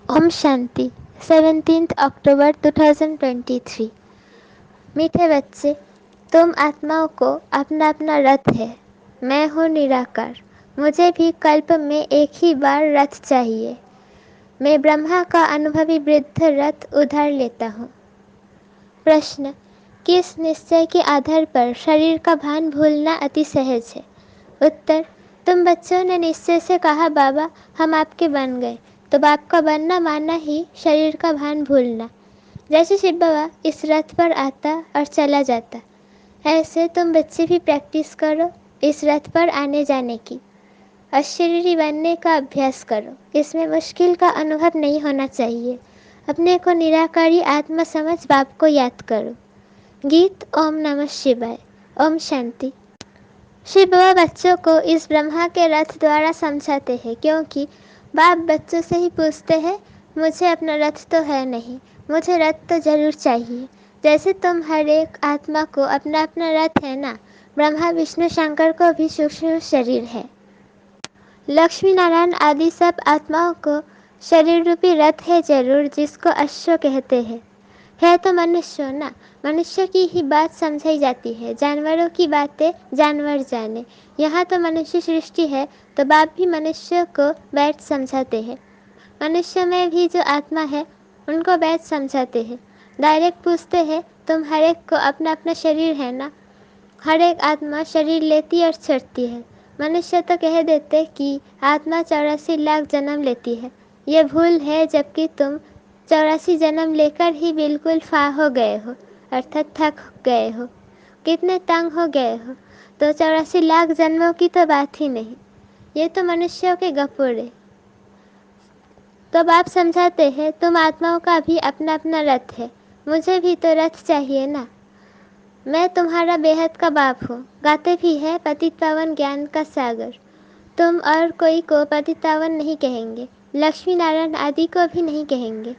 ओम शांति 17 अक्टूबर 2023। मीठे बच्चे, तुम आत्माओं को अपना अपना रथ है। मैं हूँ निराकार। मुझे भी कल्प में एक ही बार रथ चाहिए। मैं ब्रह्मा का अनुभवी वृद्ध रथ उधार लेता हूँ। प्रश्न: किस निश्चय के आधार पर शरीर का भान भूलना अति सहज है? उत्तर: तुम बच्चों ने निश्चय से कहा बाबा हम आपके बन गए, तो बाप का बनना माना ही शरीर का भान भूलना। जैसे शिव बाबा इस रथ पर आता और चला जाता, ऐसे तुम बच्चे भी प्रैक्टिस करो इस रथ पर आने जाने की। अशरीरी बनने का अभ्यास करो। इसमें मुश्किल का अनुभव नहीं होना चाहिए। अपने को निराकारी आत्मा समझ बाप को याद करो। गीत ओम नमः शिवाय। ओम शांति। शिव बाबा बच्चों को इस ब्रह्मा के रथ द्वारा समझाते हैं, क्योंकि बाप बच्चों से ही पूछते हैं मुझे अपना रथ तो है नहीं, मुझे रथ तो जरूर चाहिए। जैसे तुम हर एक आत्मा को अपना अपना रथ है ना, ब्रह्मा विष्णु शंकर को भी सूक्ष्म शरीर है। लक्ष्मी नारायण आदि सब आत्माओं को शरीर रूपी रथ है जरूर, जिसको अश्व कहते हैं। है तो मनुष्य ना, मनुष्य की ही बात समझाई जाती है। जानवरों की बातें जानवर जाने। यहाँ तो मनुष्य सृष्टि है, तो बाप भी मनुष्य को बैठ समझाते हैं। मनुष्य में भी जो आत्मा है उनको बैठ समझाते हैं। डायरेक्ट पूछते हैं तुम हर एक को अपना अपना शरीर है ना। हर एक आत्मा शरीर लेती और छोड़ती है। मनुष्य तो कह देते कि आत्मा 84 लाख जन्म लेती है। ये भूल है, जबकि तुम 84 जन्म लेकर ही बिल्कुल फा हो गए हो, अर्थात थक गए हो। कितने तंग हो गए हो, तो 84 लाख जन्मों की तो बात ही नहीं। ये तो मनुष्यों के गपुरे। तो बाप समझाते हैं तुम आत्माओं का भी अपना अपना रथ है। मुझे भी तो रथ चाहिए ना। मैं तुम्हारा बेहद का बाप हूँ। गाते भी है पतित पावन ज्ञान का सागर। तुम और कोई को पतित पावन नहीं कहेंगे, लक्ष्मी नारायण आदि को भी नहीं कहेंगे।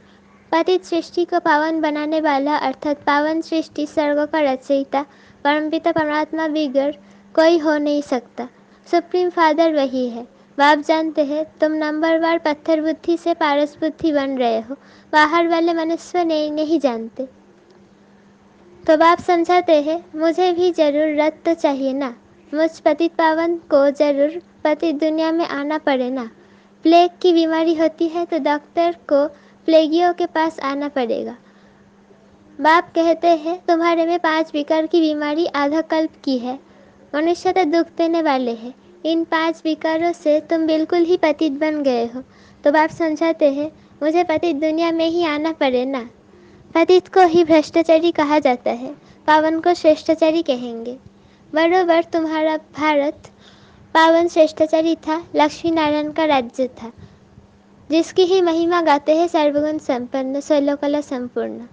पतित सृष्टि को पावन बनाने वाला अर्थात पावन सृष्टि सर्गों का रचयिता परमपिता परमात्मा बिगर कोई हो नहीं सकता। सुप्रीम फादर वही है। बाप जानते हैं तुम नंबरवार पत्थर बुद्धि से पारस बुद्धि बन रहे हो। बाहर वाले मनुष्य नहीं जानते। तो बाप समझाते हैं मुझे भी जरूर रथ तो चाहिए ना। मुझ पतित पावन को जरूर पतित दुनिया में आना पड़े ना। प्लेग की बीमारी होती है तो डॉक्टर को प्लेगियों के पास आना पड़ेगा। बाप कहते हैं तुम्हारे में 5 विकार की बीमारी आधा कल्प की है। मनुष्य तो दुख देने वाले हैं। इन 5 विकारों से तुम बिल्कुल ही पतित बन गए हो। तो बाप समझाते हैं मुझे पतित दुनिया में ही आना पड़े ना। पतित को ही भ्रष्टाचारी कहा जाता है, पावन को श्रेष्ठाचारी कहेंगे। बरोबर तुम्हारा भारत पावन श्रेष्ठाचारी था, लक्ष्मी नारायण का राज्य था, जिसकी ही महिमा गाते हैं सर्वगुण संपन्न 16 कला संपूर्ण।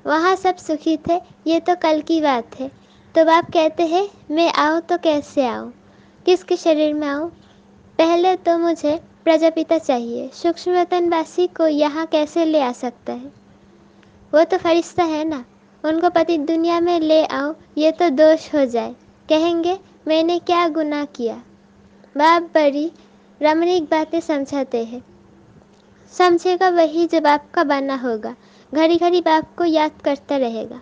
वहाँ सब सुखी थे। ये तो कल की बात है। तो बाप कहते हैं मैं आऊँ तो कैसे आऊँ, किसके शरीर में आऊँ? पहले तो मुझे प्रजापिता चाहिए। सूक्ष्म वतनवासी को यहाँ कैसे ले आ सकता है? वो तो फरिश्ता है ना। उनको पतित दुनिया में ले आओ, ये तो दोष हो जाए। कहेंगे मैंने क्या गुनाह किया। बाप बड़ी रमणीक बातें समझाते हैं। समझेगा वही जो बाप का बना होगा, घड़ी घड़ी बाप को याद करता रहेगा।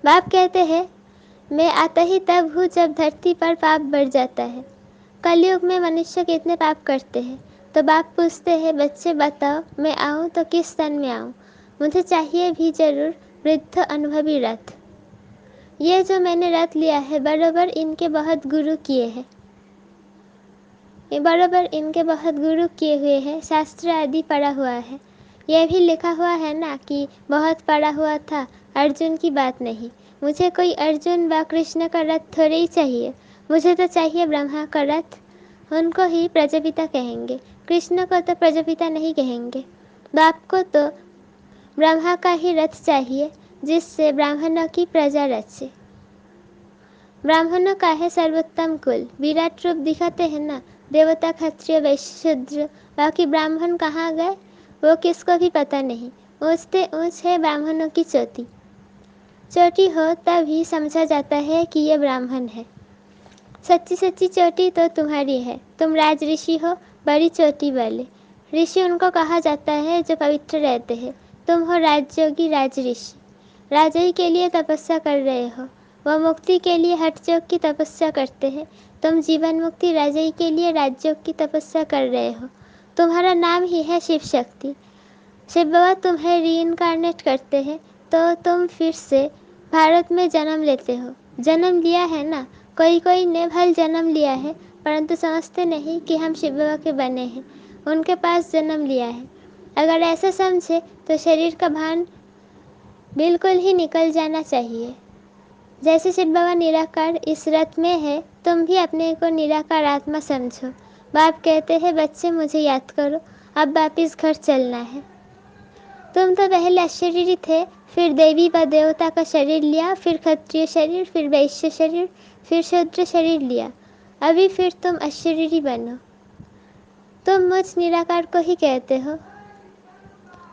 बाप कहते हैं मैं आता ही तब हूँ जब धरती पर पाप बढ़ जाता है। कलयुग में मनुष्य कितने पाप करते हैं। तो बाप पूछते हैं बच्चे बताओ मैं आऊँ तो किस तन में आऊँ? मुझे चाहिए भी जरूर वृद्ध अनुभवी रथ। ये जो मैंने रथ लिया है बराबर इनके बहुत गुरु किए हैं। ये बराबर इनके बहुत गुरु किए हुए हैं। शास्त्र आदि पढ़ा हुआ है। यह भी लिखा हुआ है ना कि बहुत पढ़ा हुआ था, अर्जुन की बात नहीं। मुझे कोई अर्जुन व कृष्ण का रथ थोड़े ही चाहिए। मुझे तो चाहिए ब्रह्मा का रथ। उनको ही प्रजापिता कहेंगे, कृष्ण को तो प्रजापिता नहीं कहेंगे। बाप को तो ब्रह्मा का ही रथ चाहिए, जिससे ब्राह्मणों की प्रजा रचे। ब्राह्मणों का है सर्वोत्तम कुल। विराट रूप दिखाते हैं ना, देवता क्षत्रिय वैश्य शूद्र। बाकी ब्राह्मण कहाँ गए वो किसको भी पता नहीं। ऊंचते ऊंच है ब्राह्मणों की चोटी। चोटी हो तभी समझा जाता है कि ये ब्राह्मण है। सच्ची सच्ची चोटी तो तुम्हारी है। तुम राज ऋषि हो, बड़ी चोटी वाले। ऋषि उनको कहा जाता है जो पवित्र रहते हैं। तुम हो राजयोगी राज ऋषि, राजई के लिए तपस्या कर रहे हो। वह मुक्ति के लिए हठयोग की तपस्या करते हैं। तुम जीवन मुक्ति राजई के लिए राजयोग की तपस्या कर रहे हो। तुम्हारा नाम ही है शिव शक्ति। शिव बाबा तुम्हें रीइनकार्नेट करते हैं तो तुम फिर से भारत में जन्म लेते हो। जन्म लिया है ना, कोई कोई ने भल जन्म लिया है, परंतु समझते नहीं कि हम शिव बाबा के बने हैं, उनके पास जन्म लिया है। अगर ऐसा समझे तो शरीर का भान बिल्कुल ही निकल जाना चाहिए। जैसे शिव बाबा निराकार इस रथ में है, तुम भी अपने को निराकार आत्मा समझो। बाप कहते हैं बच्चे मुझे याद करो, अब वापिस घर चलना है। तुम तो पहले अशरीरी थे, फिर देवी व देवता का शरीर लिया, फिर क्षत्रिय शरीर, फिर वैश्य शरीर, फिर शूद्र शरीर लिया। अभी फिर तुम अशरीरी बनो। तुम मुझ निराकार को ही कहते हो।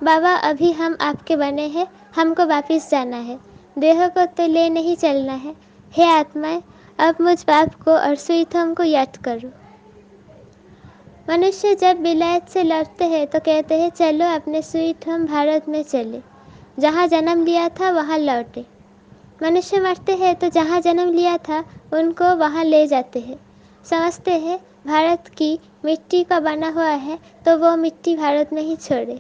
बाबा अभी हम आपके बने हैं, हमको वापिस जाना है, देह को तो ले नहीं चलना है। हे आत्माएं, अब मुझ बाप को और सुईथम को याद करो। मनुष्य जब विलायत से लौटते हैं तो कहते हैं चलो अपने स्वीट होम भारत में चले, जहाँ जन्म लिया था वहाँ लौटे। मनुष्य मरते हैं तो जहाँ जन्म लिया था उनको वहाँ ले जाते हैं। समझते हैं भारत की मिट्टी का बना हुआ है तो वो मिट्टी भारत में ही छोड़े।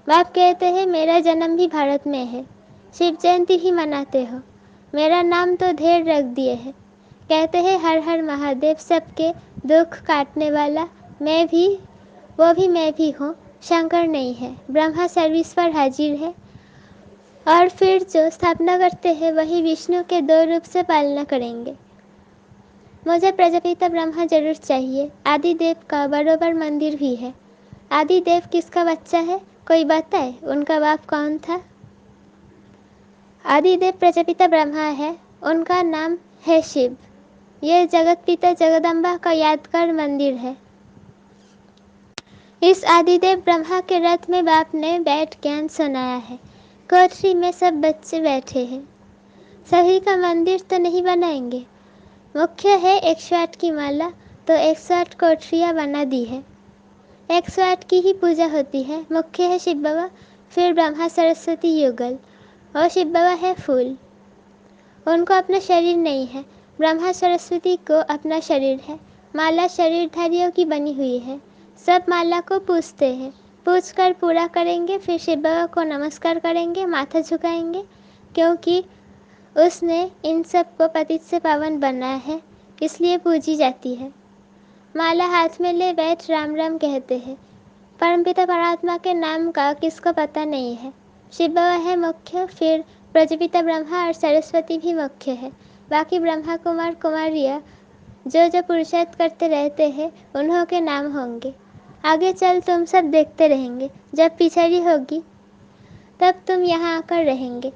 बाप कहते हैं मेरा जन्म भी भारत में है, शिव जयंती भी मनाते हो, मेरा नाम तो ढेर रख दिए है। कहते हैं हर हर महादेव, सबके दुख काटने वाला मैं भी, वो भी मैं भी हूँ। शंकर नहीं है, ब्रह्मा सर्विस पर हाजिर है। और फिर जो स्थापना करते हैं वही विष्णु के 2 रूप से पालना करेंगे। मुझे प्रजापिता ब्रह्मा जरूर चाहिए। आदिदेव का बरोबर मंदिर भी है। आदिदेव किसका बच्चा है, कोई बताए? उनका बाप कौन था? आदिदेव प्रजापिता ब्रह्मा है, उनका नाम है शिव। यह जगत पिता जगदम्बा का यादगार मंदिर है। इस आदिदेव ब्रह्मा के रथ में बाप ने बैठ ज्ञान सुनाया है। कोठरी में सब बच्चे बैठे हैं। सभी का मंदिर तो नहीं बनाएंगे। मुख्य है 108 की माला, तो 108 कोठरियाँ बना दी है। 108 की ही पूजा होती है। मुख्य है शिव बाबा, फिर ब्रह्मा सरस्वती युगल, और शिव बाबा है फूल। उनको अपना शरीर नहीं है, ब्रह्मा सरस्वती को अपना शरीर है। माला शरीरधारियों की बनी हुई है। सब माला को पूजते हैं, पूछ कर पूरा करेंगे, फिर शिव बाबा को नमस्कार करेंगे, माथा झुकाएंगे, क्योंकि उसने इन सब को पतित से पावन बनाया है, इसलिए पूजी जाती है। माला हाथ में ले बैठ राम राम कहते हैं। परमपिता परमात्मा के नाम का किसको पता नहीं है। शिव बाबा है मुख्य, फिर प्रजापिता ब्रह्मा और सरस्वती भी मुख्य है। बाकी ब्रह्मा कुमार कुमारियाँ जो जो पुरुषार्थ करते रहते हैं उन्हों के नाम होंगे। आगे चल तुम सब देखते रहेंगे। जब पिछड़ी होगी तब तुम यहाँ आकर रहेंगे।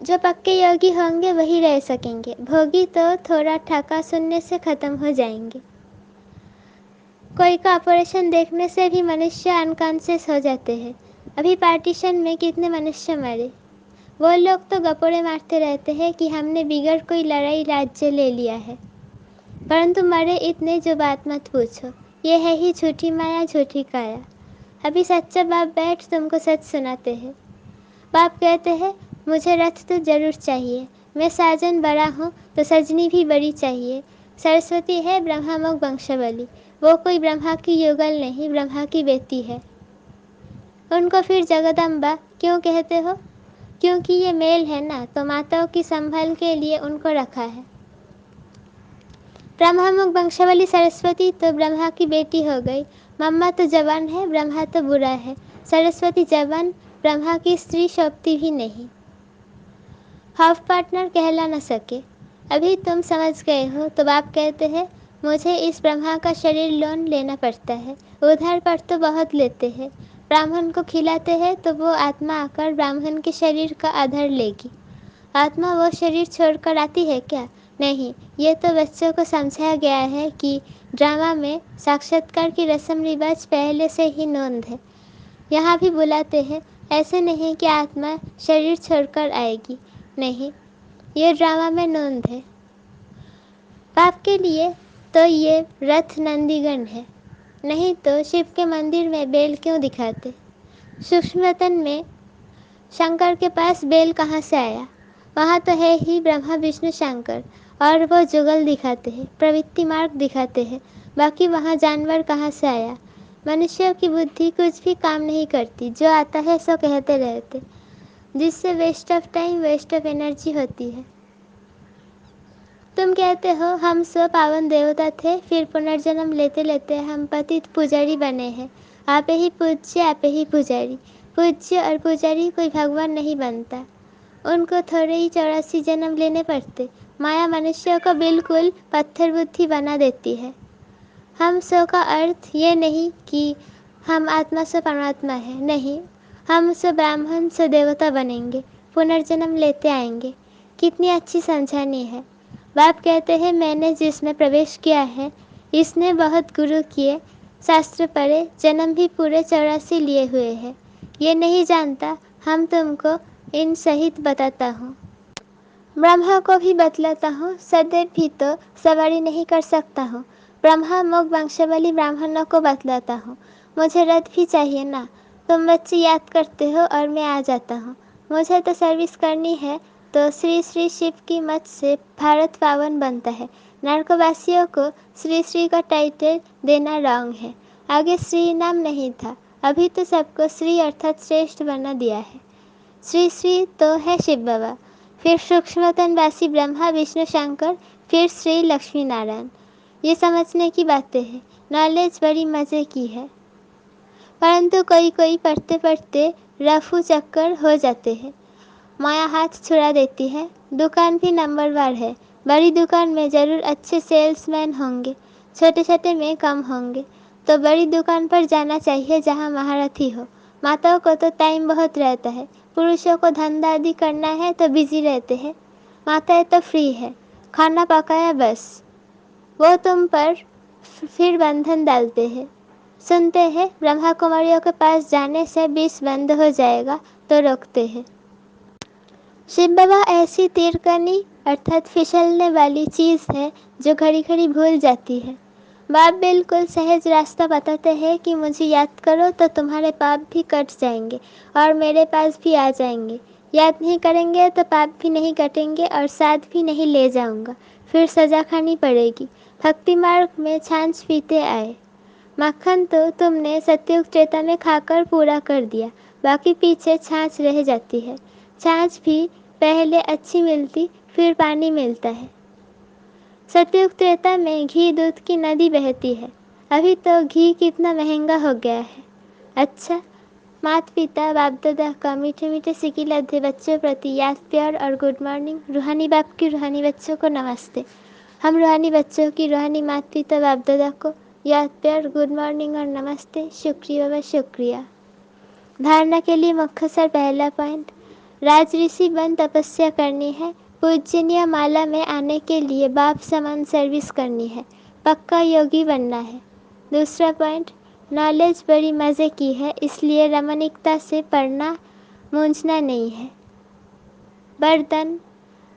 जो पक्के योगी होंगे वही रह सकेंगे, भोगी तो थोड़ा ठाका सुनने से खत्म हो जाएंगे। कोई का ऑपरेशन देखने से भी मनुष्य अनकॉन्शियस हो जाते हैं। अभी पार्टीशन में कितने मनुष्य मरे। वो लोग तो गपोड़े मारते रहते हैं कि हमने बिगड़ कोई लड़ाई राज्य ले लिया है, परंतु मरे इतने जो बात मत पूछो। ये है ही झूठी माया झूठी काया। अभी सच्चा बाप बैठ तुमको सच सुनाते हैं। बाप कहते हैं मुझे रथ तो जरूर चाहिए, मैं साजन बड़ा हूँ तो सजनी भी बड़ी चाहिए। सरस्वती है ब्रह्मामुख वंशावली, वो कोई ब्रह्मा की युगल नहीं, ब्रह्मा की बेटी है। उनको फिर जगदम्बा क्यों कहते हो? क्योंकि ये मेल है ना, तो माताओं की संभाल के लिए उनको रखा है। ब्रह्मामुख वंशावली सरस्वती तो ब्रह्मा की बेटी हो गई। मम्मा तो जवान है, ब्रह्मा तो बुरा है। सरस्वती जवान, ब्रह्मा की स्त्री शोभती भी नहीं, हाफ पार्टनर कहला न सके। अभी तुम समझ गए हो तो बाप कहते हैं मुझे इस ब्रह्मा का शरीर लोन लेना पड़ता है। उधार पर तो बहुत लेते हैं। ब्राह्मण को खिलाते हैं तो वो आत्मा आकर ब्राह्मण के शरीर का आधार लेगी। आत्मा वो शरीर छोड़कर आती है क्या? नहीं, ये तो बच्चों को समझाया गया है कि ड्रामा में साक्षात्कार की रस्म रिवाज पहले से ही नोंद है। यहाँ भी बुलाते हैं, ऐसे नहीं कि आत्मा शरीर छोड़कर आएगी, नहीं, ये ड्रामा में नोंद है। बाप के लिए तो ये रथ नंदीगण है। नहीं तो शिव के मंदिर में बेल क्यों दिखाते? सूक्ष्मतन में शंकर के पास बेल कहाँ से आया? वहाँ तो है ही ब्रह्मा विष्णु शंकर, और वो जुगल दिखाते हैं, प्रवृत्ति मार्ग दिखाते हैं। बाकी वहाँ जानवर कहाँ से आया? मनुष्यों की बुद्धि कुछ भी काम नहीं करती, जो आता है सो कहते रहते, जिससे waste of time, waste of energy होती है। तुम कहते हो हम सो पावन देवता थे, फिर पुनर्जन्म लेते लेते हम पतित पुजारी बने हैं। आप ही पूज्य, आप ही पुजारी। पूज्य और पुजारी कोई भगवान नहीं बनता, उनको थोड़े ही 84 जन्म लेने पड़ते। माया मनुष्य को बिल्कुल पत्थर बुद्धि बना देती है। हम सो का अर्थ ये नहीं कि हम आत्मा से परमात्मा है, नहीं। हम सो ब्राह्मण से देवता बनेंगे, पुनर्जन्म लेते आएंगे। कितनी अच्छी समझानी है। बाप कहते हैं मैंने जिसमें प्रवेश किया है, इसने बहुत गुरु किए, शास्त्र पढ़े, जन्म भी पूरे 84 लिए हुए हैं। ये नहीं जानता, हम तुमको इन सहित बताता हूँ। ब्रह्मा को भी बतलाता हूँ, सदैव भी तो सवारी नहीं कर सकता हूँ। ब्रह्मा मुख वंशावली ब्राह्मणों को बतलाता हूँ। मुझे रथ भी चाहिए ना। तुम बच्चे याद करते हो और मैं आ जाता हूँ। मुझे तो सर्विस करनी है, तो श्री श्री शिव की मत से भारत पावन बनता है। नरकवासियों को श्री श्री का टाइटल देना रॉन्ग है। आगे श्री नाम नहीं था, अभी तो सबको श्री अर्थात श्रेष्ठ बना दिया है। श्री श्री तो है शिव बाबा, फिर सूक्ष्मतनवासी ब्रह्मा विष्णु शंकर, फिर श्री लक्ष्मी नारायण। ये समझने की बातें हैं। नॉलेज बड़ी मज़े की है, परंतु कोई कोई पढ़ते पढ़ते रफू चक्कर हो जाते हैं। माया हाथ छुड़ा देती है। दुकान भी नंबरवार है। बड़ी दुकान में ज़रूर अच्छे सेल्समैन होंगे, छोटे छोटे में कम होंगे। तो बड़ी दुकान पर जाना चाहिए जहाँ महारथी हो। माताओं को तो टाइम बहुत रहता है, पुरुषों को धंधा आदि करना है तो बिजी रहते हैं। माताएं तो फ्री है, खाना पकाया बस। वो तुम पर फिर बंधन डालते हैं। सुनते हैं ब्रह्मा कुमारियों के पास जाने से 20 बंद हो जाएगा, तो रोकते हैं। शिव बाबा ऐसी तिरकनी अर्थात फिसलने वाली चीज़ है जो घड़ी घड़ी भूल जाती है। बाप बिल्कुल सहज रास्ता बताते हैं कि मुझे याद करो तो तुम्हारे पाप भी कट जाएंगे और मेरे पास भी आ जाएंगे। याद नहीं करेंगे तो पाप भी नहीं कटेंगे और साथ भी नहीं ले जाऊंगा, फिर सजा खानी पड़ेगी। भक्ति मार्ग में छाछ पीते आए। मक्खन तो तुमने सत्युग त्रेता में खाकर पूरा कर दिया, बाकी पीछे छाछ रह जाती है। छाछ भी पहले अच्छी मिलती, फिर पानी मिलता है। सतयुग त्रेता में घी दूध की नदी बहती है। अभी तो घी कितना महंगा हो गया है। अच्छा, माता पिता बाप दादा का मीठे मीठे सिकिलधे बच्चों प्रति याद, प्यार और गुड मॉर्निंग। रूहानी बाप की रूहानी बच्चों को नमस्ते। हम रूहानी बच्चों की रूहानी माता पिता बाप दादा को याद, प्यार, गुड मॉर्निंग और नमस्ते। शुक्रिया व शुक्रिया। धारणा के लिए मुख्तसर पहला पॉइंट, राज ऋषि बन तपस्या करनी है। पूजनीय माला में आने के लिए बाप समान सर्विस करनी है। पक्का योगी बनना है। दूसरा पॉइंट, नॉलेज बड़ी मज़े की है, इसलिए रमणीकता से पढ़ना, मूंझना नहीं है। बर्तन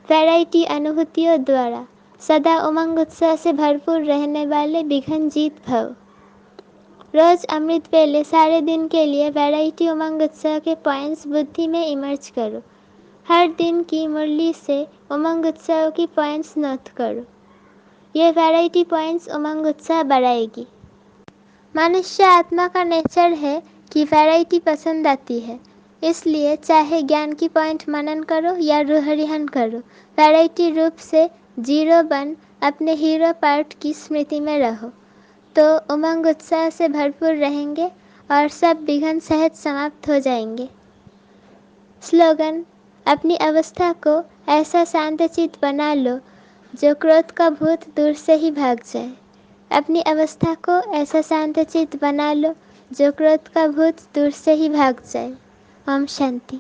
वैरायटी अनुभूतियों द्वारा सदा उमंग उत्साह से भरपूर रहने वाले विघ्न जीत भव। रोज अमृत वेले सारे दिन के लिए वैरायटी उमंग उत्साह के पॉइंट्स बुद्धि में इमर्ज करो। हर दिन की मुरली से उमंग उत्साह की पॉइंट्स नोट करो। ये वैरायटी पॉइंट्स उमंग उत्साह बढ़ाएगी। मनुष्य आत्मा का नेचर है कि वैरायटी पसंद आती है, इसलिए चाहे ज्ञान की पॉइंट मनन करो या रूहरिहन करो, वैरायटी रूप से जीरो बन अपने हीरो पार्ट की स्मृति में रहो, तो उमंग उत्साह से भरपूर रहेंगे और सब विघ्न सहज समाप्त हो जाएंगे। स्लोगन, अपनी अवस्था को ऐसा शांतचित्त बना लो जो क्रोध का भूत दूर से ही भाग जाए। अपनी अवस्था को ऐसा शांतचित्त बना लो जो क्रोध का भूत दूर से ही भाग जाए। ओम शांति।